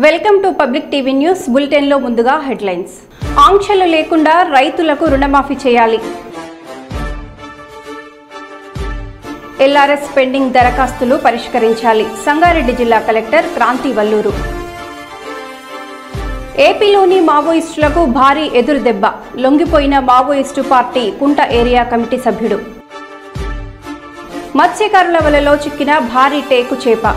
Welcome to public TV news bulletin లో ముందుగా headlines. ఆంక్షలు లేకుండా రైతులకు రుణమాఫీ చేయాలి. ఎల్ఆర్ఎస్ పెండింగ్ దరఖాస్తులు పరిష్కరించాలి. సంగారెడ్డి జిల్లా కలెక్టర్ క్రాంతి వల్లూరు. ఏపీలోని మావోయిస్టులకు భారీ ఎదురుదెబ్బ. లొంగిపోయిన మావోయిస్టు పార్టీ కుంట ఏరియా కమిటీ సభ్యుడు. మత్స్యకారుల వలలో చిక్కిన భారీ టేకు చేప.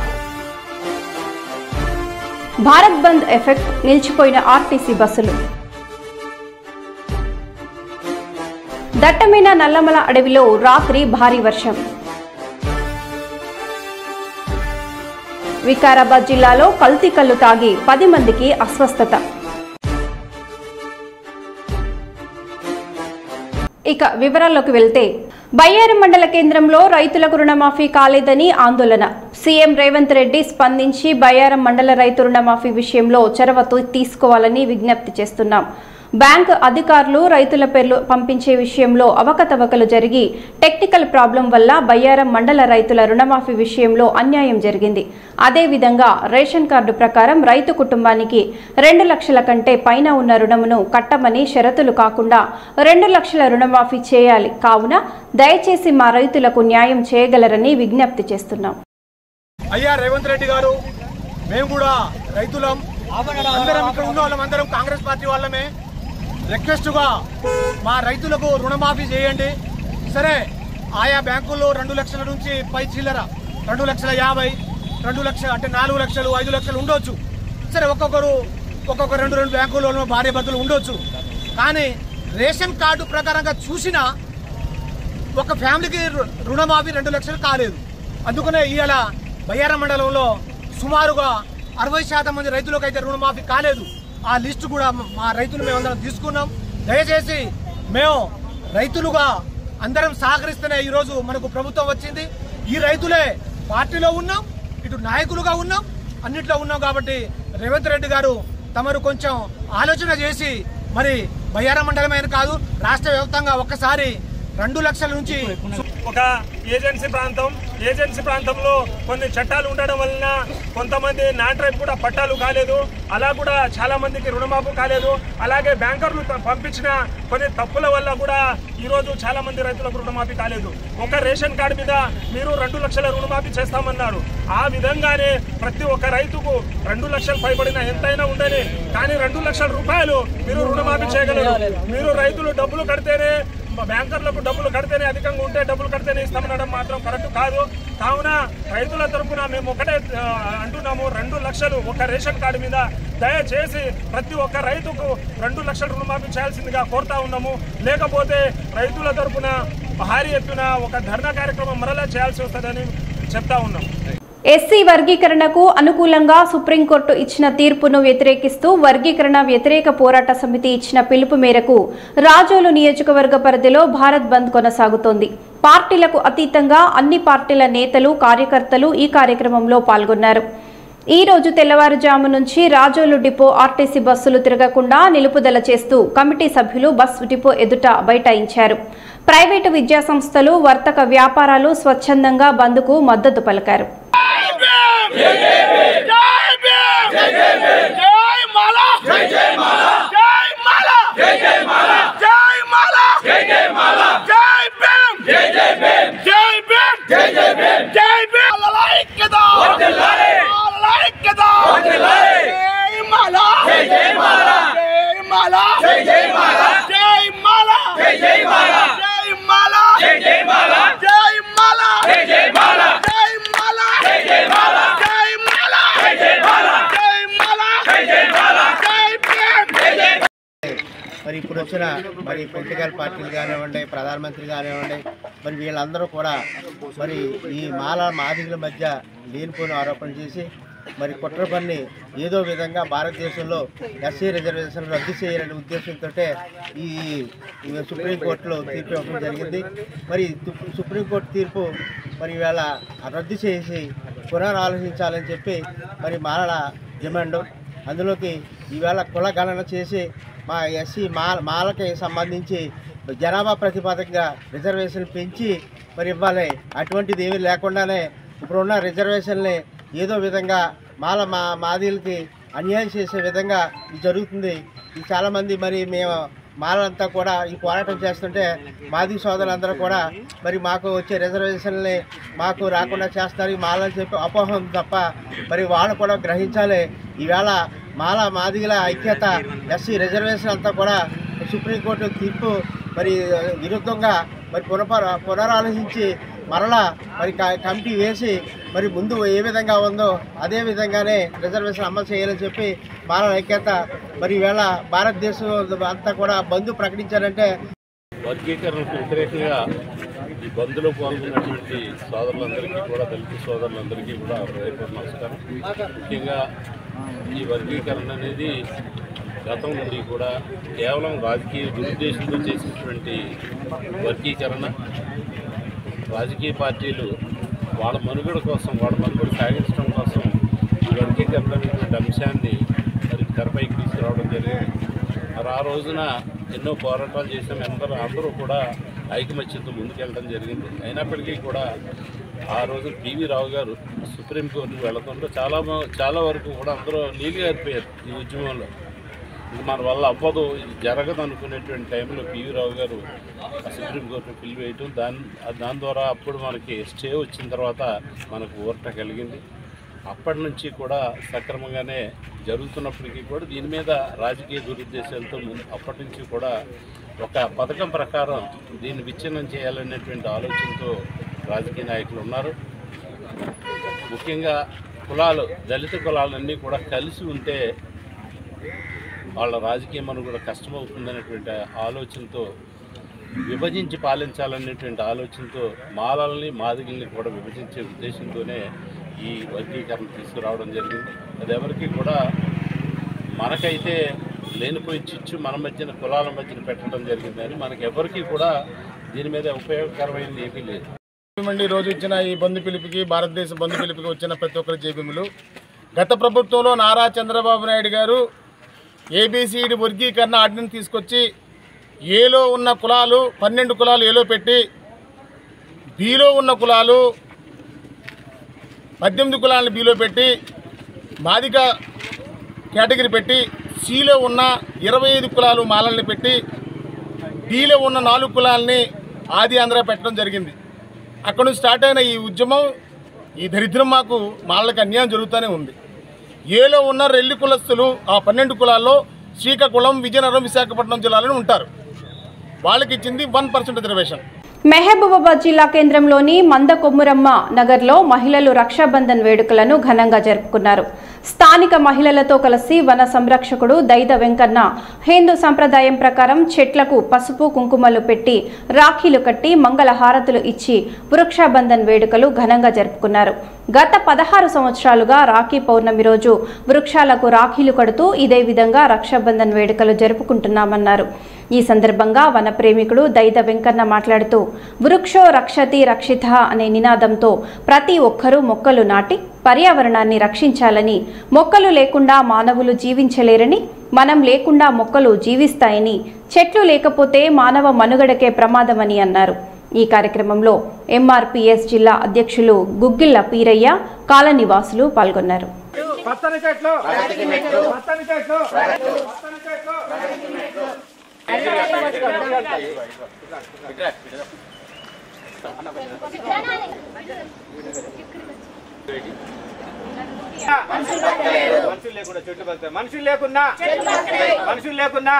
భారత్ బంద్ ఎఫెక్ట్, నిలిచిపోయిన ఆర్టీసీ బస్సులు. దట్టమైన నల్లమల అడవిలో రాత్రి భారీ వర్షం. వికారాబాద్ జిల్లాలో కల్తీ కల్లు తాగి 10 మందికి అస్వస్థత. ఇక వివరాల్లోకి వెళ్తే, బయ్యారం మండల కేంద్రంలో రైతులకు రుణమాఫీ కాలేదని ఆందోళన. సీఎం రేవంత్ రెడ్డి స్పందించి బయ్యారం మండల రైతు రుణమాఫీ విషయంలో చొరవ తీసుకోవాలని విజ్ఞప్తి చేస్తున్నాం. బ్యాంకు అధికారులు రైతుల పేర్లు పంపించే విషయంలో అవకతవకలు జరిగి టెక్నికల్ ప్రాబ్లం వల్ల బయ్యారం మండల రైతుల రుణమాఫీ విషయంలో అన్యాయం జరిగింది. అదేవిధంగా రేషన్ కార్డు ప్రకారం రైతు కుటుంబానికి 2 లక్షల కంటే పైన ఉన్న రుణమును కట్టమని షరతులు కాకుండా 2 లక్షల రుణమాఫీ చేయాలి. కావున దయచేసి మా రైతులకు న్యాయం చేయగలరని విజ్ఞప్తి చేస్తున్నాం. అయ్యా రేవంత్ రెడ్డి గారు, మేము కూడా రైతులం, అందరం ఇక్కడ ఉన్న వాళ్ళం, అందరం కాంగ్రెస్ పార్టీ వాళ్ళమే. రిక్వెస్ట్గా మా రైతులకు రుణమాఫీ చేయండి. సరే, ఆయా బ్యాంకుల్లో 2 లక్షల నుంచి పై చిల్లర 2,50,000, 2 లక్షలు అంటే 4 లక్షలు 5 లక్షలు ఉండొచ్చు. సరే, ఒక్కొక్కరు 2 బ్యాంకుల్లో భార్య భర్తలు ఉండొచ్చు. కానీ రేషన్ కార్డు ప్రకారంగా చూసినా ఒక ఫ్యామిలీకి రుణమాఫీ 2 లక్షలు కాలేదు. అందుకనే ఇవాళ బయ్యారం మండలంలో సుమారుగా 60% మంది రైతులకు అయితే రుణమాఫీ కాలేదు. ఆ లిస్టు కూడా మా రైతులు మేమందరం తీసుకున్నాం. దయచేసి మేము రైతులుగా అందరం సహకరిస్తేనే ఈరోజు మనకు ప్రభుత్వం వచ్చింది. ఈ రైతులే పార్టీలో ఉన్నాం, ఇటు నాయకులుగా ఉన్నాం, అన్నిట్లో ఉన్నాం. కాబట్టి రేవంత్ రెడ్డి గారు తమరు కొంచెం ఆలోచన చేసి మరి బయ్యారం మండలమైన కాదు, రాష్ట్ర వ్యాప్తంగా ఒక్కసారి 2 లక్షల నుంచి ఒక ఏజెన్సీ ప్రాంతంలో కొన్ని చట్టాలు ఉండడం వలన కొంతమంది నాన్ ట్రైబ్ కూడా పట్టాలు కాలేదు. అలా కూడా చాలా మందికి రుణమాఫీ కాలేదు. అలాగే బ్యాంకర్లు పంపించిన కొన్ని తప్పుల వల్ల కూడా ఈరోజు చాలా మంది రైతులకు రుణమాఫీ కాలేదు. ఒక రేషన్ కార్డు మీద మీరు 2 లక్షల రుణమాఫీ చేస్తామన్నారు. ఆ విధంగానే ప్రతి ఒక్క రైతుకు 2 లక్షలు పైబడిన ఎంతైనా ఉండని, కానీ 2 లక్షల రూపాయలు మీరు రుణమాఫీ చేయగలరు. మీరు రైతులు డబ్బులు కడితేనే, బ్యాంకర్లకు డబ్బులు కడితేనే, అధికంగా ఉంటే డబ్బులు కడితేనే ఇస్తామనడం మాత్రం కరెక్ట్ కాదు. కావున రైతుల తరఫున మేము ఒకటే అంటున్నాము, 2 లక్షలు ఒక రేషన్ కార్డు మీద దయచేసి ప్రతి ఒక్క రైతుకు 2 లక్షల రుణమాఫీ చేయాల్సిందిగా కోరుతా ఉన్నాము. లేకపోతే రైతుల తరఫున భారీ ఎత్తున ఒక ధర్నా కార్యక్రమం మరలా చేయాల్సి వస్తుందని చెప్తా ఉన్నాం. ఎస్సీ వర్గీకరణకు అనుకూలంగా సుప్రీంకోర్టు ఇచ్చిన తీర్పును వ్యతిరేకిస్తూ వర్గీకరణ వ్యతిరేక పోరాట సమితి ఇచ్చిన పిలుపు మేరకు రాజోలు నియోజకవర్గ పరిధిలో భారత్ బంద్ కొనసాగుతోంది. పార్టీలకు అతీతంగా అన్ని పార్టీల నేతలు, కార్యకర్తలు ఈ కార్యక్రమంలో పాల్గొన్నారు. ఈ రోజు తెల్లవారుజాము నుంచి రాజోలు డిపో ఆర్టీసీ బస్సులు తిరగకుండా నిలుపుదల చేస్తూ కమిటీ సభ్యులు బస్ డిపో ఎదుట బైఠాయించారు. ప్రైవేటు విద్యా సంస్థలు, వర్తక వ్యాపారాలు స్వచ్ఛందంగా బంద్కు మద్దతు పలికారు. మరి ఇప్పుడు వచ్చిన పొలిటికల్ పార్టీలు కానివ్వండి, ప్రధానమంత్రి కానివ్వండి, మరి వీళ్ళందరూ కూడా మరి ఈ మాదిగల మధ్య లేనిపోయిన ఆరోపణలు చేసి మరి కుట్ర పన్ని ఏదో విధంగా భారతదేశంలో ఎస్సీ రిజర్వేషన్ రద్దు చేయాలనే ఉద్దేశంతో ఈ సుప్రీంకోర్టులో తీర్పు ఇవ్వడం జరిగింది. మరి సుప్రీంకోర్టు తీర్పు మరి ఇవాళ రద్దు చేసి పునరాలోచించాలని చెప్పి మరి మాలల డిమాండ్. అందులోకి ఈవేళ కుల గణన చేసి మా ఎస్సీ మాలకి సంబంధించి జనాభా ప్రతిపాదకంగా రిజర్వేషన్ పెంచి మరి ఇవ్వాలి. అటువంటిది ఏమీ లేకుండానే ఇప్పుడున్న రిజర్వేషన్ని ఏదో విధంగా మాదిలకి అన్యాయం చేసే విధంగా ఇది జరుగుతుంది. ఇది చాలామంది మరి మేము మాలంతా కూడా ఈ పోరాటం చేస్తుంటే మాదిగ సోదరులందరూ కూడా మరి మాకు వచ్చే రిజర్వేషన్ని మాకు రాకుండా చేస్తారు ఈ మాలని చెప్పి అపోహం తప్ప మరి వాళ్ళు కూడా గ్రహించాలి. ఈవేళ మాదిగల ఐక్యత ఎస్సీ రిజర్వేషన్ అంతా కూడా సుప్రీంకోర్టు తీర్పు మరి విరుద్ధంగా మరి పునరాలోచించి మరలా మరి కమిటీ వేసి మరి ముందు ఏ విధంగా ఉందో అదే విధంగానే రిజర్వేషన్ అమలు చేయాలని చెప్పి మాల ఐక్యత మరి ఈవేళ భారతదేశం అంతా కూడా బంద్ ప్రకటించారంటే వర్గీకరణకు వ్యతిరేకంగా ఈ బంద్లో పాల్గొన్నటువంటి సోదరులందరికీ కూడా దళిత సోదరులందరికీ కూడా హృదయపూర్వక నమస్కారం. ముఖ్యంగా ఈ వర్గీకరణ అనేది గతం నుండి కూడా కేవలం రాజకీయ దురుద్దేశంతో చేసినటువంటి వర్గీకరణ. రాజకీయ పార్టీలు వాళ్ళ మనుగడ కోసం వాళ్ళ మనుగడ సాగించడం కోసం ఈ వర్గీకరణ అనేటువంటి అంశాన్ని మరి తెరపైకి తీసుకురావడం జరిగింది. మరి ఆ రోజున ఎన్నో పోరాటాలు చేసాం. అందరూ కూడా ఐకమత్యంతో ముందుకెళ్ళడం జరిగింది. అయినప్పటికీ కూడా ఆ రోజు పివి రావు గారు సుప్రీంకోర్టుకు వెళ్లడంలో చాలా వరకు కూడా అందరూ నీలిగారిపోయారు ఈ ఉద్యమంలో. ఇది మన వల్ల అవ్వదు, ఇది జరగదు అనుకునేటువంటి టైంలో పివి రావు గారు సుప్రీంకోర్టు పిలివేయటం దాని ద్వారా అప్పుడు మనకి స్టే వచ్చిన తర్వాత మనకు ఊరట కలిగింది. అప్పటి నుంచి కూడా సక్రమంగానే జరుగుతున్నప్పటికీ కూడా దీని మీద రాజకీయ దురుద్దేశాలతో అప్పటి నుంచి కూడా ఒక పథకం ప్రకారం దీన్ని విచ్ఛిన్నం చేయాలనేటువంటి ఆలోచనతో రాజకీయ నాయకులు ఉన్నారు. ముఖ్యంగా కులాలు, దళిత కులాలన్నీ కూడా కలిసి ఉంటే వాళ్ళ రాజకీయం మనకు కూడా కష్టమవుతుందనేటువంటి ఆలోచనతో విభజించి పాలించాలనేటువంటి ఆలోచనతో మాలల్ని మాదిగల్ని కూడా విభజించే ఉద్దేశంతోనే ఈ వర్గీకరణ తీసుకురావడం జరిగింది. అది ఎవరికి కూడా మనకైతే లేనిపోయి చిచ్చు మన మధ్యన కులాల మధ్యన పెట్టడం జరిగిందని మనకి ఎవరికి కూడా దీని మీద ఉపయోగకరమైనది ఏమీ లేదు. రోజు ఇచ్చిన ఈ బంధు పిలుపుకి, భారతదేశ బంధు పిలుపుకి వచ్చిన ప్రతి ఒక్కరి జేబీములు. గత ప్రభుత్వంలో నారా చంద్రబాబు నాయుడు గారు ఏబిసిడి వర్గీకరణ ఆర్డినెన్స్ తీసుకొచ్చి ఏలో ఉన్న కులాలు 12 కులాలు ఏలో పెట్టి, బీలో ఉన్న కులాలు 18 కులాలను బీలో పెట్టి, మాదిగ కేటగిరీ పెట్టి, సిలో ఉన్న 25 కులాలు మాలల్ని పెట్టి, డీలో ఉన్న 4 కులాలని ఆది ఆంధ్ర పెట్టడం జరిగింది. అక్కడ నుంచి స్టార్ట్ అయిన ఈ ఉద్యమం, ఈ దరిద్రం మాకు మాలలకు అన్యాయం జరుగుతూనే ఉంది. ఏలో ఉన్న 2 కులస్తులు ఆ 12 కులాల్లో శ్రీకాకుళం, విజయనగరం, విశాఖపట్నం జిల్లాలో ఉంటారు. వాళ్ళకి ఇచ్చింది 1% రిజర్వేషన్. మహబూబాబాద్ జిల్లా కేంద్రంలోని మందకొమ్మురమ్మ నగర్లో మహిళలు రక్షాబంధన్ వేడుకలను ఘనంగా జరుపుకున్నారు. స్థానిక మహిళలతో కలిసి వన సంరక్షకుడు దైద వెంకన్న హిందూ సంప్రదాయం ప్రకారం చెట్లకు పసుపు కుంకుమలు పెట్టి రాఖీలు కట్టి మంగళహారతులు ఇచ్చి వృక్షాబంధన్ వేడుకలు ఘనంగా జరుపుకున్నారు. గత 16 సంవత్సరాలుగా రాఖీ పౌర్ణమి రోజు వృక్షాలకు రాఖీలు కడుతూ ఇదే విధంగా రక్షాబంధన్ వేడుకలు జరుపుకుంటున్నామన్నారు. ఈ సందర్భంగా వన ప్రేమికుడు దైద వెంకన్న మాట్లాడుతూ వృక్షో రక్షతి రక్షిత అనే నినాదంతో ప్రతి ఒక్కరూ మొక్కలు నాటి పర్యావరణాన్ని రక్షించాలని, మొక్కలు లేకుండా మానవులు జీవించలేరని, మనం లేకుండా మొక్కలు జీవిస్తాయని, చెట్లు లేకపోతే మానవ మనుగడకే ప్రమాదమని అన్నారు. ఈ కార్యక్రమంలో ఎంఆర్పీఎస్ జిల్లా అధ్యక్షులు గుగ్గిళ్ల పీరయ్య, కాలనివాసులు పాల్గొన్నారు. మనుషులు లేకున్నా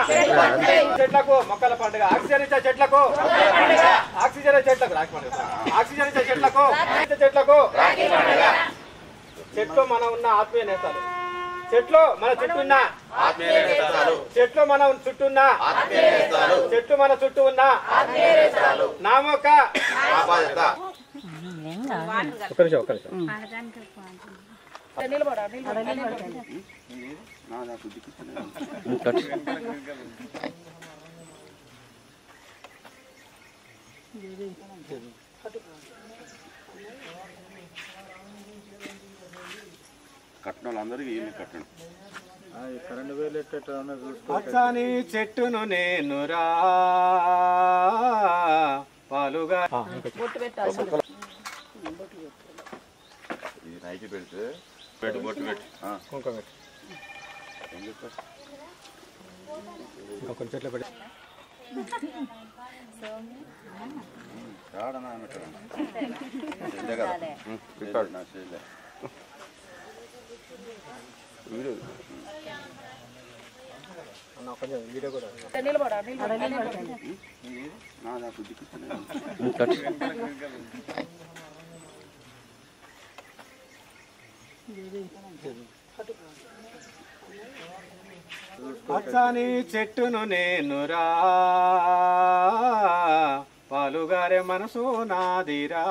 చెట్లకు మొక్కల పండుగ. ఆక్సిజన్ ఇచ్చే చెట్లకు చెట్లు మన ఉన్న ఆత్మీయ నేతలు. చెట్లు మన చుట్టూ ఉన్న చెట్లు మన చుట్టూ ఉన్న చెట్లు మన చుట్టూ ఉన్న నా మొక్క. కట్నాలందరికీ కట్టడం. పచ్చని చెట్టును నేనురా పాలుగా నైకి పెడితే పెట్టు బొట్టు పెట్టు కుంకుమ పెట్టు. పచ్చని చెట్టును నేనురా పాలుగారే మనసు నాదిరా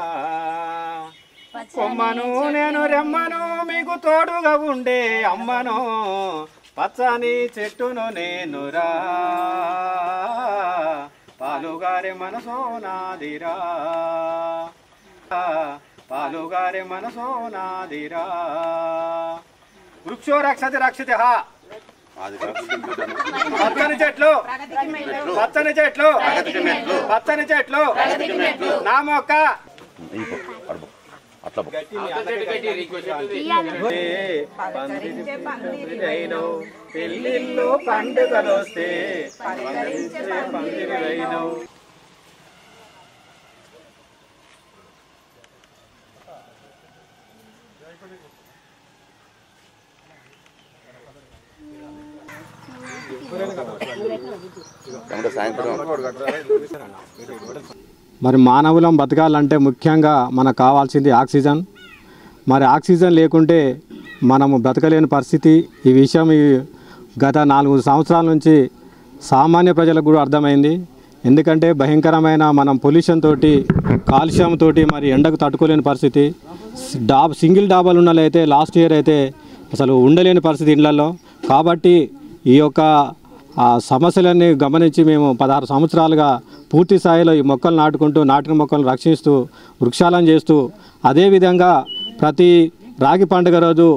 కొమ్మను నేను రెమ్మను మీకు తోడుగా ఉండే అమ్మను పచ్చని చెట్టును నేనురా పాలుగారే మనసు నాదిరా పాలుగారే మనసు నాదిరా వృక్షో రక్షతి రక్షిత పచ్చని చెట్లు పచ్చని చెట్లు పచ్చని చెట్లు నా మొక్క పెళ్ళిళ్ళు పండుగలు వస్తే పందిరివైనవు మరి మానవులం బతకాలంటే ముఖ్యంగా మనకు కావాల్సింది ఆక్సిజన్. మరి ఆక్సిజన్ లేకుంటే మనము బ్రతకలేని పరిస్థితి. ఈ విషయం గత 4 సంవత్సరాల నుంచి సామాన్య ప్రజలకు కూడా అర్థమైంది. ఎందుకంటే భయంకరమైన మనం పొల్యూషన్ తోటి కాలుష్యం తోటి మరి ఎండకు తట్టుకోలేని పరిస్థితి. సింగిల్ డాబాలు ఉన్నట్లయితే లాస్ట్ ఇయర్ అయితే అసలు ఉండలేని పరిస్థితి ఇళ్లలో. కాబట్టి ఈ యొక్క సమస్యలన్నీ గమనించి మేము 16 సంవత్సరాలుగా పూర్తి స్థాయిలో ఈ మొక్కలు నాటుకుంటూ నాటిన మొక్కలను రక్షిస్తూ వృక్షాలను చేస్తూ అదేవిధంగా ప్రతి రాగి పండుగ రోజు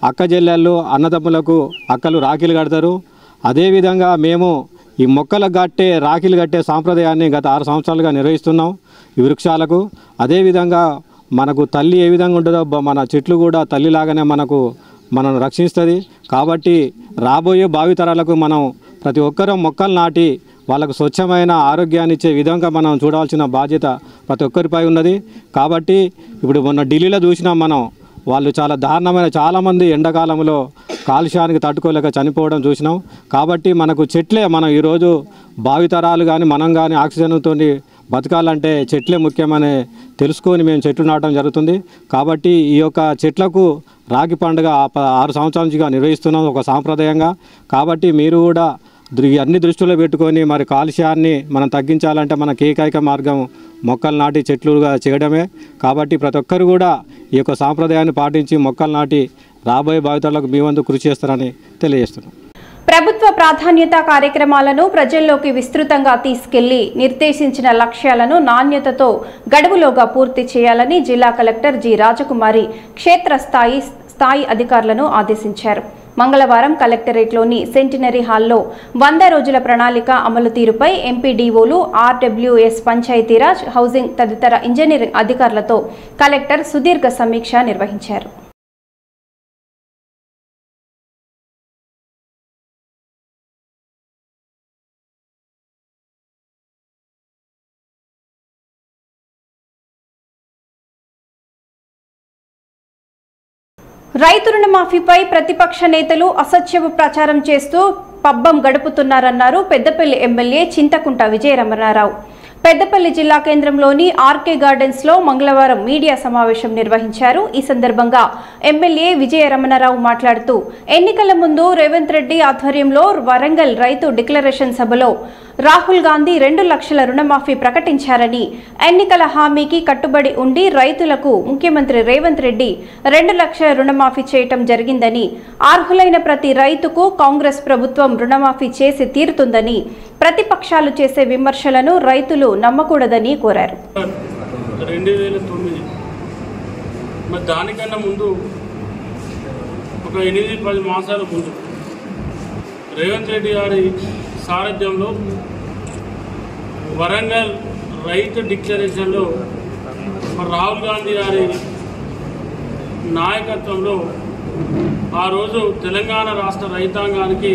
అక్క చెల్లెళ్ళు అన్నదమ్ములకు అక్కలు రాఖీలు కడతారు. అదేవిధంగా మేము ఈ మొక్కలకు కట్టే రాఖీలు కట్టే సాంప్రదాయాన్ని గత 6 సంవత్సరాలుగా నిర్వహిస్తున్నాం ఈ వృక్షాలకు. అదేవిధంగా మనకు తల్లి ఏ విధంగా ఉంటుందో మన చెట్లు కూడా తల్లిలాగానే మనం రక్షిస్తుంది. కాబట్టి రాబోయే భావితరాలకు మనం ప్రతి ఒక్కరూ మొక్కలు నాటి వాళ్ళకు స్వచ్ఛమైన ఆరోగ్యాన్ని ఇచ్చే విధంగా మనం చూడాల్సిన బాధ్యత ప్రతి ఒక్కరిపై ఉన్నది. కాబట్టి ఇప్పుడు మొన్న ఢిల్లీలో చూసినాం మనం, వాళ్ళు చాలా దారుణమైన చాలామంది ఎండాకాలంలో కాలుష్యానికి తట్టుకోలేక చనిపోవడం చూసినాం. కాబట్టి మనకు చెట్లే మనం ఈరోజు భావితరాలు కానీ మనం కానీ ఆక్సిజన్తో బతకాలంటే చెట్లే ముఖ్యమని తెలుసుకొని మేము చెట్లు నాటడం జరుగుతుంది. కాబట్టి ఈ యొక్క చెట్లకు రాగి పండుగ 6 సంవత్సరాల నుంచిగా నిర్వహిస్తున్నాం ఒక సాంప్రదాయంగా. కాబట్టి మీరు కూడా అన్ని దృష్టిలో పెట్టుకొని మరి కాలుష్యాన్ని మనం తగ్గించాలంటే మనకు ఏకైక మార్గం మొక్కలు నాటి చెట్లుగా చేయడమే. కాబట్టి ప్రతి ఒక్కరు కూడా ఈ యొక్క సాంప్రదాయాన్ని పాటించి మొక్కలు నాటి రాబోయే భావితరాలకు మీ వంతు కృషి చేస్తారని తెలియజేస్తున్నాం. ప్రభుత్వ ప్రాధాన్యత కార్యక్రమాలను ప్రజల్లోకి విస్తృతంగా తీసుకెళ్లి నిర్దేశించిన లక్ష్యాలను నాణ్యతతో గడువులోగా పూర్తి చేయాలని జిల్లా కలెక్టర్ జి రాజకుమారి క్షేత్రస్థాయి అధికారులను ఆదేశించారు. మంగళవారం కలెక్టరేట్లోని సెంటినరీ హాల్లో 100 రోజుల ప్రణాళిక అమలు తీరుపై ఎంపీడీఓలు, ఆర్డబ్ల్యూఎస్, పంచాయతీరాజ్, హౌసింగ్ తదితర ఇంజనీరింగ్ అధికారులతో కలెక్టర్ సుదీర్ఘ సమీక్ష నిర్వహించారు. రైతు రుణమాఫీపై ప్రతిపక్ష నేతలు అసత్యపు ప్రచారం చేస్తూ పబ్బం గడుపుతున్నారన్నారు పెద్దపల్లి ఎమ్మెల్యే చింతకుంట విజయరమణారావు. పెద్దపల్లి జిల్లా కేంద్రంలోని ఆర్కే గార్డెన్స్ లో మంగళవారం మీడియా సమావేశం నిర్వహించారు. ఈ సందర్భంగా ఎమ్మెల్యే విజయరమణారావు మాట్లాడుతూ ఎన్నికల ముందు రేవంత్ రెడ్డి ఆధ్వర్యంలో వరంగల్ రైతు డిక్లరేషన్ సభలో రాహుల్ గాంధీ 2 లక్షల రుణమాఫీ ప్రకటించారని, ఎన్నికల హామీకి కట్టుబడి ఉండి రైతులకు ముఖ్యమంత్రి రేవంత్ రెడ్డి 2 లక్షల రుణమాఫీ చేయటం జరిగిందని, అర్హులైన ప్రతి రైతుకు కాంగ్రెస్ ప్రభుత్వం రుణమాఫీ చేసి తీరుతుందని, ప్రతిపక్షాలు చేసే విమర్శలను రైతులు నమ్మకూడదని కోరారు. 2009 మరి దానికన్నా ముందు ఒక 8-10 మాసాల ముందు రేవంత్ రెడ్డి గారి సారథ్యంలో వరంగల్ రైతు డిక్లరేషన్లో రాహుల్ గాంధీ గారి నాయకత్వంలో ఆ రోజు తెలంగాణ రాష్ట్ర రైతాంగానికి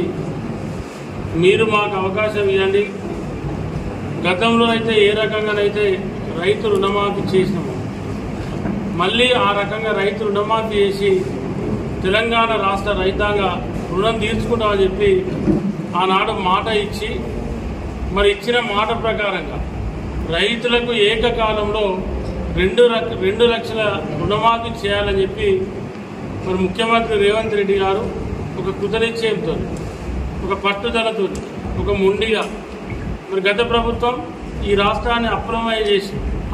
మీరు మాకు అవకాశం ఇవ్వండి, గతంలో అయితే ఏ రకంగానైతే రైతు రుణమాఫీ చేసినాము మళ్ళీ ఆ రకంగా రైతు రుణమాఫీ చేసి తెలంగాణ రాష్ట్ర రైతాంగ రుణం తీర్చుకుంటామని చెప్పి ఆనాడు మాట ఇచ్చి మరి ఇచ్చిన మాట ప్రకారంగా రైతులకు ఏకకాలంలో 2 లక్షల రుణమాఫీ చేయాలని చెప్పి మరి ముఖ్యమంత్రి రేవంత్ రెడ్డి గారు ఒక కృతనిశ్చయంతో, ఒక పట్టుదలతో, ఒక మొండిగా మరి గత ప్రభుత్వం ఈ రాష్ట్రాన్ని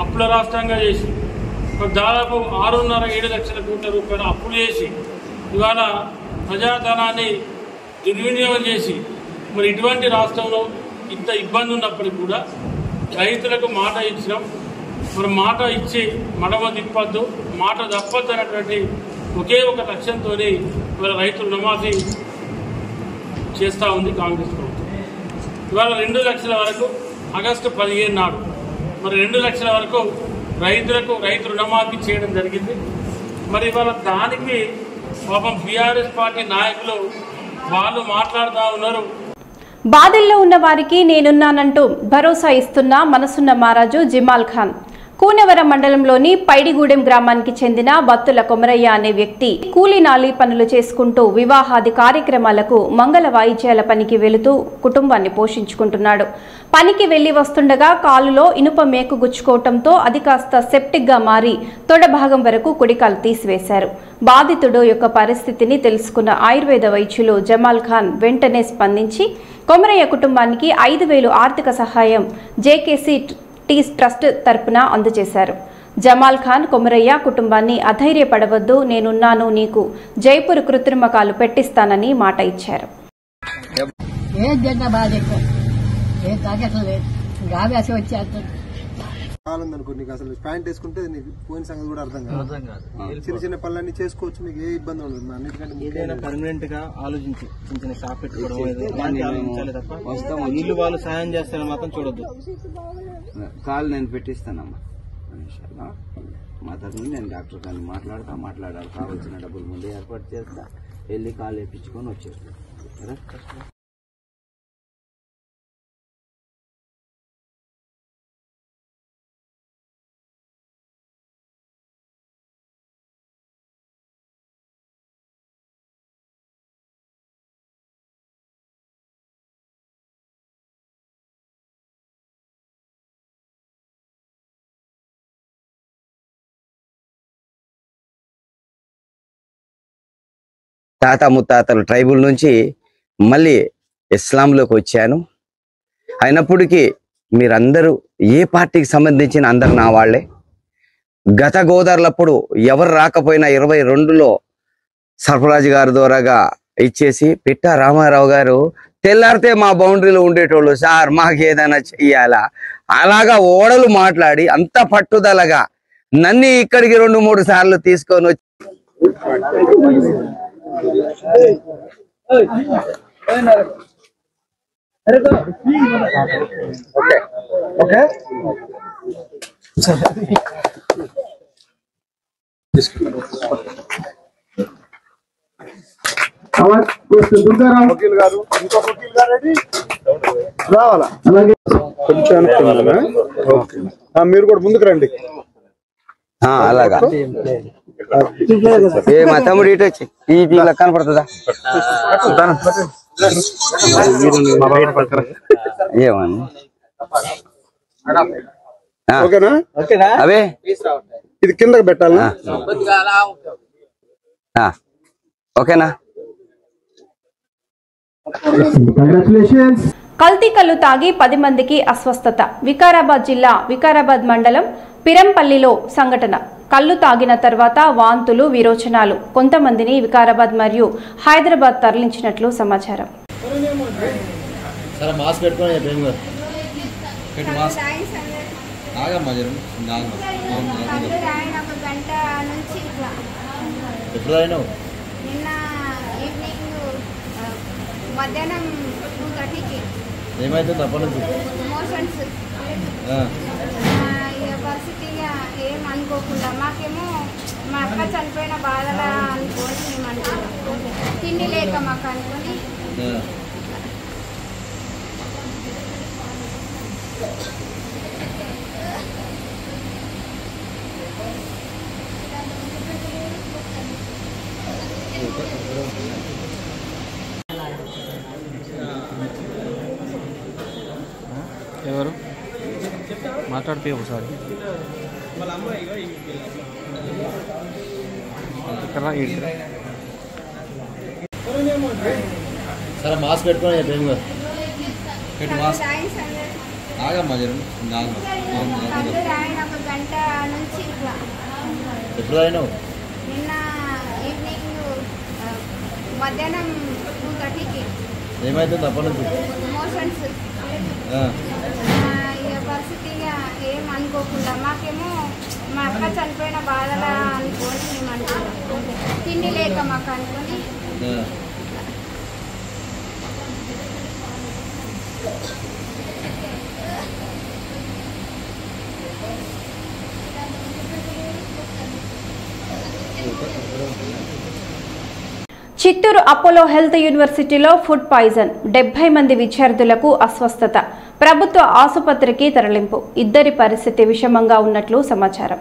అప్పుల రాష్ట్రంగా చేసి దాదాపు 6.5-7 లక్షల కోట్ల రూపాయలు అప్పులు చేసి ఇవాళ ప్రజాధనాన్ని దుర్వినియోగం చేసి మరి ఇటువంటి రాష్ట్రంలో ఇంత ఇబ్బంది ఉన్నప్పటికీ కూడా రైతులకు మాట ఇచ్చినాం. మరి మాట ఇచ్చి మడమ తిప్పద్దు, మాట తప్పద్దు అనేటువంటి ఒకే ఒక లక్ష్యంతో ఇవాళ రైతు రుణమాఫీ చేస్తూ ఉంది కాంగ్రెస్ ప్రభుత్వం. ఇవాళ 2 లక్షల వరకు ఆగస్టు 15 నాడు మరి 2 లక్షల వరకు రైతులకు రైతు రుణమాఫీ చేయడం జరిగింది. మరి ఇవాళ దానికి పాపం బీఆర్ఎస్ పార్టీ నాయకులు వాళ్ళు మాట్లాడుతూ ఉన్నారు. బాధల్లో ఉన్న వారికి నేనున్నానంటూ భరోసా ఇస్తున్న మనసున్న మహారాజు జమాల్ ఖాన్. కూనవరం మండలంలోని పైడిగూడెం గ్రామానికి చెందిన బత్తుల కొమరయ్య అనే వ్యక్తి కూలీ నాలి పనులు చేసుకుంటూ వివాహాది కార్యక్రమాలకు మంగళ వాయిద్యాల పనికి వెళుతూ కుటుంబాన్ని పోషించుకుంటున్నాడు. పనికి వెళ్లి వస్తుండగా కాలులో ఇనుప మేకు గుచ్చుకోవడంతో అది కాస్త సెప్టిక్ గా మారి తొడ భాగం వరకు కుడికాలు తీసివేశారు. బాధితుడు యొక్క పరిస్థితిని తెలుసుకున్న ఆయుర్వేద వైద్యులు జమాల్ ఖాన్ వెంటనే స్పందించి కొమరయ్య కుటుంబానికి 5,000 ఆర్థిక సహాయం జేకేసీ ట్రస్ట్ తరపున అందజేశారు. జమాల్ ఖాన్ కొమరయ్య కుటుంబాన్ని అధైర్యపడవద్దు, నేనున్నాను, నీకు జైపూర్ కృత్రిమ కాలు పెట్టిస్తానని మాట ఇచ్చారు. నీకు అసలు ప్యాంట్ వేసుకుంటే నీకు పోయిన సంగతి కూడా అర్థం కాదు. చిన్న చిన్న పనులన్నీ చేసుకోవచ్చు, మీకు ఏ ఇబ్బంది ఉండదు. అన్నిటికంటే ఏదైనా పర్మనెంట్ గా ఆలోచించి చిన్న చిన్న షాప్ పెట్టుకోవడం ఆలోచించాలి తప్ప వీళ్ళు వాళ్ళు సాయం చేస్తారని మాత్రం చూడొద్దు. కాల్ నేను పెట్టిస్తానమ్మా, మా తరఫున నేను డాక్టర్ గారిని మాట్లాడాలి, కావాల్సిన డబ్బులు ముందే ఏర్పాటు చేస్తా, వెళ్ళి కాల్ వేయించుకొని వచ్చేస్తాను. తాత ముత్తాతలు ట్రైబుల్ నుంచి మళ్ళీ ఇస్లాంలోకి వచ్చాను. అయినప్పటికీ మీరందరూ ఏ పార్టీకి సంబంధించిన అందరు నా వాళ్లే. గత గోదావరిలప్పుడు ఎవరు రాకపోయినా 22లో సర్ఫరాజ్ గారి ద్వారాగా ఇచ్చేసి పిట్టా రామారావు గారు తెల్లారితే మా బౌండరీలో ఉండేటోళ్ళు, సార్ మాకు ఏదైనా చెయ్యాలా, అలాగా ఓడలు మాట్లాడి అంత పట్టుదలగా నన్ను ఇక్కడికి 2-3 సార్లు తీసుకొని వచ్చి వకీల్ గారు ఇంకొక వకీల్ గారు రావాలా? అలాగే కొంచెం మీరు కూడా ముందుకు రండి. అలాగా మా తమ్ముడు ఇటు వచ్చి ఇలా కనపడుతుందా ఏమని అవే ఇది కిందకి పెట్టాలా? ఓకేనా? కల్తీ కల్లు తాగి 10 మందికి అస్వస్థత. వికారాబాద్ జిల్లా వికారాబాద్ మండలం పిరంపల్లిలో సంఘటన. కల్లు తాగిన తర్వాత వాంతులు, విరోచనాలు. కొంతమందిని వికారాబాద్ మరియు హైదరాబాద్ తరలించినట్లు సమాచారం. మధ్యాహ్నం 2:30కి ఏమైతుంది అప్పటి నుంచి? మోషన్స్ పరిస్థితిగా ఏం అనుకోకుండా మాకేమో మా అక్క చనిపోయిన బాధలా అనుకోని మేము అనుకున్నాం. తిండి లేక మాకు అనుకొని ఎవరు మాట్లాడితే ఒకసారి సరే మాస్క్ పెట్టుకొని చెప్పేం కదా పెట్టు మాస్క్ ఆగమ్మా కళ్ళు రాయన ఒక గంట నుంచి ఇట్లా ఎప్పుడు రాయినావు నిన్న ఈవినింగ్ మధ్యాహ్నం 2:30కి ఏమైతుంది అప్పటి నుంచి మోషన్స్. ఇక పరిస్థితిగా ఏం అనుకోకుండా మాకేమో మా అక్క చనిపోయిన బాధలా అనుకోని మేము అనుకున్నాం. తిండి లేక మాకు అనుకొని చిత్తూరు అపోలో హెల్త్ యూనివర్సిటీలో ఫుడ్ పాయిజన్, 70 మంది విద్యార్థులకు అస్వస్థత, ప్రభుత్వ ఆసుపత్రికి తరలింపు, ఇద్దరి పరిస్థితి విషమంగా ఉన్నట్లు సమాచారం.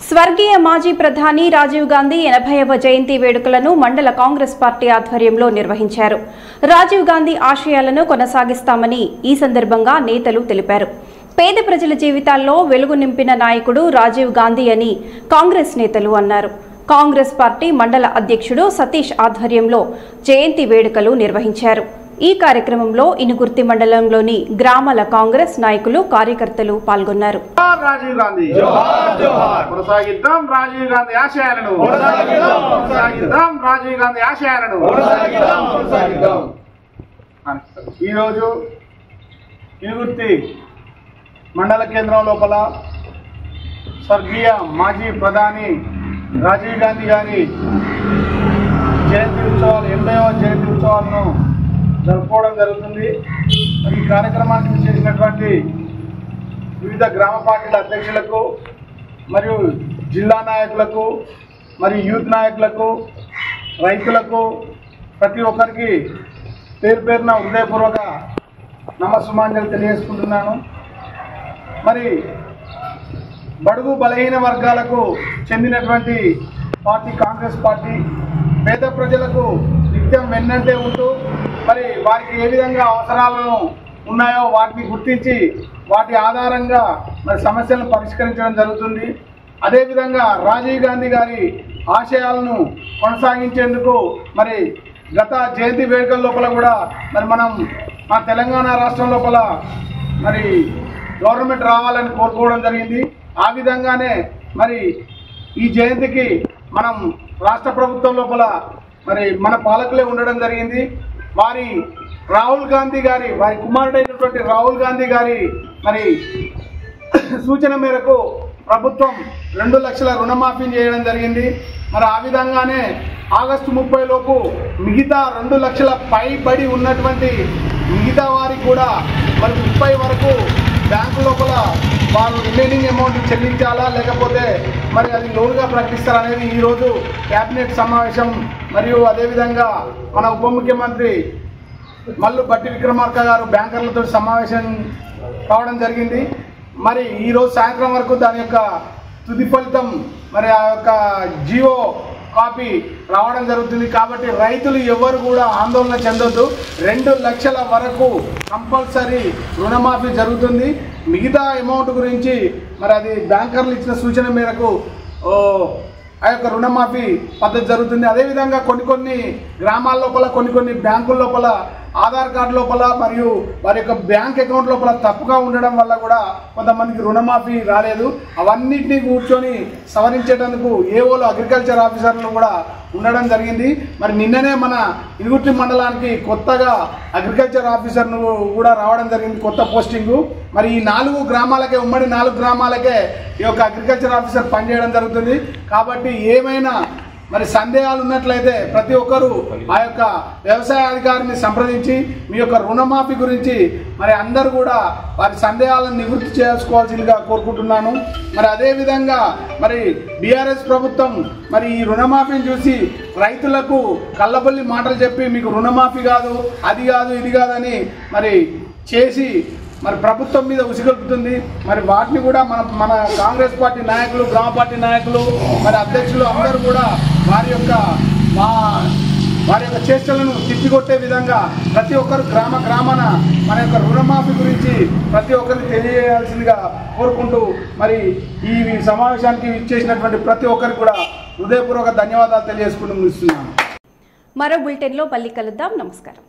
స్వర్గీయ మాజీ ప్రధాని రాజీవ్ గాంధీ 80వ జయంతి వేడుకలను మండల కాంగ్రెస్ పార్టీ ఆధ్వర్యంలో నిర్వహించారు. రాజీవ్ గాంధీ ఆశయాలను కొనసాగిస్తామని ఈ సందర్భంగా నేతలు తెలిపారు. పేద ప్రజల జీవితాల్లో వెలుగు నింపిన నాయకుడు రాజీవ్ గాంధీ అని కాంగ్రెస్ నేతలు అన్నారు. కాంగ్రెస్ పార్టీ మండల అధ్యక్షుడు సతీష్ ఆధ్వర్యంలో జయంతి వేడుకలు నిర్వహించారు. ఈ కార్యక్రమంలో ఇనుగుర్తి మండలంలోని గ్రామాల కాంగ్రెస్ నాయకులు, కార్యకర్తలు పాల్గొన్నారు. రాజీవ్ గాంధీ జోహార్ జోహార్, కొనసాగిద్దాం రాజీవ్ గాంధీ ఆశయాలను, కొనసాగిద్దాం రాజీవ్ గాంధీ ఆశయాలను. ఈరోజు ఇనుగుర్తి మండల కేంద్రం లోపల స్వర్గీయ మాజీ ప్రధాని రాజీవ్ గాంధీ గారి జయంతి ఉత్సవాలు, 80వ జయంతి ఉత్సవాలను జరుపుకోవడం జరుగుతుంది. ఈ కార్యక్రమానికి చేసినటువంటి వివిధ గ్రామ పార్టీల అధ్యక్షులకు మరియు జిల్లా నాయకులకు మరియు యూత్ నాయకులకు, రైతులకు, ప్రతి ఒక్కరికి పేరు పేరున హృదయపూర్వక నమస్సుమాంజలు తెలియజేసుకుంటున్నాను. మరి బడుగు బలహీన వర్గాలకు చెందినటువంటి పార్టీ కాంగ్రెస్ పార్టీ పేద ప్రజలకు నిత్యం వెన్నంటే ఉంటూ మరి వారికి ఏ విధంగా అవసరాలను ఉన్నాయో వాటిని గుర్తించి వాటి ఆధారంగా మరి సమస్యలను పరిష్కరించడం జరుగుతుంది. అదేవిధంగా రాజీవ్ గాంధీ గారి ఆశయాలను కొనసాగించేందుకు మరి గత జయంతి వేడుకల లోపల కూడా మరి మన తెలంగాణ రాష్ట్రం లోపల మరి గవర్నమెంట్ రావాలని కోరుకోవడం జరిగింది. ఆ విధంగానే మరి ఈ జయంతికి మనం రాష్ట్ర ప్రభుత్వం లోపల మరి మన పాలకులే ఉండడం జరిగింది. వారి కుమారుడైనటువంటి రాహుల్ గాంధీ గారి మరి సూచన మేరకు ప్రభుత్వం 2 లక్షల రుణమాఫీ చేయడం జరిగింది. మరి ఆ విధంగానే ఆగస్టు 30 లోపు మిగతా 2 లక్షల పైబడి ఉన్నటువంటి మిగతా వారికి కూడా మరి 30 వరకు బ్యాంకు లోపల వారు రిమైనింగ్ అమౌంట్ చెల్లించాలా లేకపోతే మరి అది లోన్గా ప్రకటిస్తారనేది ఈరోజు క్యాబినెట్ సమావేశం మరియు అదేవిధంగా మన ఉప ముఖ్యమంత్రి మల్లు బట్టి విక్రమార్క గారు బ్యాంకర్లతో సమావేశం కావడం జరిగింది. మరి ఈరోజు సాయంత్రం వరకు దాని యొక్క తుది ఫలితం మరి ఆ యొక్క జియో కాపీ రావడం జరుగుతుంది. కాబట్టి రైతులు ఎవరు కూడా ఆందోళన చెందొద్దు. 2 లక్షల వరకు కంపల్సరీ రుణమాఫీ జరుగుతుంది. మిగతా అమౌంట్ గురించి మరి అది బ్యాంకర్లు ఇచ్చిన సూచన మేరకు ఆ యొక్క రుణమాఫీ పద్ధతి జరుగుతుంది. అదేవిధంగా కొన్ని గ్రామాల లోపల కొన్ని బ్యాంకుల లోపల ఆధార్ కార్డు లోపల మరియు వారి యొక్క బ్యాంక్ అకౌంట్ లోపల తప్పుగా ఉండడం వల్ల కూడా కొంతమందికి రుణమాఫీ రాలేదు. అవన్నింటినీ కూర్చొని సవరించేటందుకు ఏఓలు అగ్రికల్చర్ ఆఫీసర్లు కూడా ఉండడం జరిగింది. మరి నిన్ననే మన ఇనుగుర్తి మండలానికి కొత్తగా అగ్రికల్చర్ ఆఫీసర్ను కూడా రావడం జరిగింది, కొత్త పోస్టింగు. మరి ఈ 4 గ్రామాలకే, ఉమ్మడి 4 గ్రామాలకే ఈ యొక్క అగ్రికల్చర్ ఆఫీసర్ పనిచేయడం జరుగుతుంది. కాబట్టి ఏమైనా మరి సందేహాలు ఉన్నట్లయితే ప్రతి ఒక్కరూ ఆ యొక్క వ్యవసాయ అధికారిని సంప్రదించి మీ యొక్క రుణమాఫీ గురించి మరి అందరూ కూడా వారి సందేహాలను నివృత్తి చేసుకోవాల్సిందిగా కోరుకుంటున్నాను. మరి అదేవిధంగా మరి బీఆర్ఎస్ ప్రభుత్వం మరి ఈ రుణమాఫీని చూసి రైతులకు కళ్ళబొల్లి మాటలు చెప్పి మీకు రుణమాఫీ కాదు, అది కాదు, ఇది కాదని మరి చేసి మరి ప్రభుత్వం మీద ఉసిగొల్పుతుంది. మరి వాటిని కూడా మన కాంగ్రెస్ పార్టీ నాయకులు, గ్రామ పార్టీ నాయకులు, మరి అధ్యక్షులు అందరూ కూడా వారి యొక్క చేష్టలను తిప్పికొట్టే విధంగా ప్రతి ఒక్కరు గ్రామాన మన యొక్క రుణమాఫీ గురించి ప్రతి ఒక్కరికి తెలియజేయాల్సిందిగా కోరుకుంటూ మరి ఈ సమావేశానికి ఇచ్చేసినటువంటి ప్రతి ఒక్కరికి కూడా హృదయపూర్వక ధన్యవాదాలు తెలియజేసుకుంటూ ముగిస్తున్నాను. మరో బులెటిన్లో మళ్ళీ కలుద్దాం. నమస్కారం.